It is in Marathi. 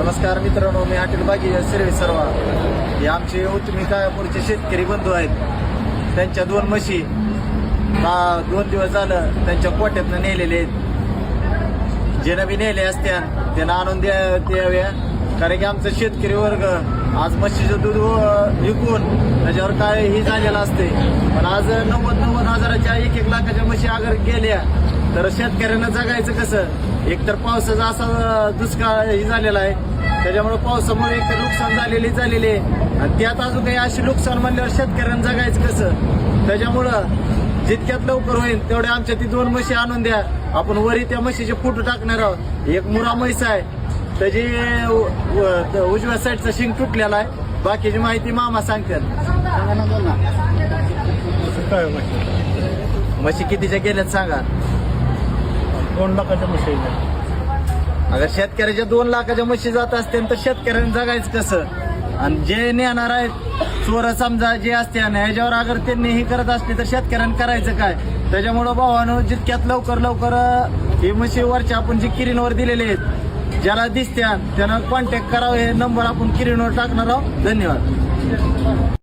नमस्कार मित्रांनो, मी हॉटेल बागी सर्व्हिस सर्व हे आमचे उत्तमी कायापूरचे शेतकरी बंधू आहेत. त्यांच्या 2 म्हशी 2 दिवस झालं त्यांच्या कोट्यातनं नेलेले आहेत. ज्यानं बी नेले असत्या त्यांना आणून द्याव्या, कारण की आमचं शेतकरी वर्ग आज म्हशीचं दूध विकून त्याच्यावर काय ही झालेलं असते. पण आज 90 हजाराच्या 1 लाखाच्या म्हशी अगर गेल्या तर शेतकऱ्यांना जगायचं कसं? एकतर पावसाचा असा दुष्काळ ही झालेला आहे, त्याच्यामुळे पावसामुळे एकतर नुकसान झालेली आहे आणि त्यात अजून काही अशी नुकसान म्हणल्यावर शेतकऱ्यांना जगायचं कसं? त्याच्यामुळं जितक्यात लवकर होईल तेवढ्या आमच्या ती 2 म्हशी आणून द्या. आपण वरी त्या म्हशीचे फोटो टाकणार आहोत. एक मुरा म्हैस आहे, त्याची उजव्या साईडचा शिंग तुटलेला आहे. बाकीची माहिती मामा सांगतात. म्हशी कितीच्या गेल्यात सांगा? 2 लाखाच्या म्हशी. अगर शेतकऱ्याच्या 2 लाखाच्या म्हशी जात असतील तर शेतकऱ्यांनी जगायचं कसं? आणि जे नेणार आहेत चोर समजा जे असते आणि ह्याच्यावर अगर त्यांनी हे करत असले तर शेतकऱ्यांनी करायचं काय? त्याच्यामुळं भावानं जितक्यात लवकर ही म्हशी वरच्या आपण जी किरीनवर दिलेले आहेत, ज्याला दिसत्या त्यानं कॉन्टॅक्ट करावं. हे नंबर आपण किरीनवर टाकणार आहोत. धन्यवाद.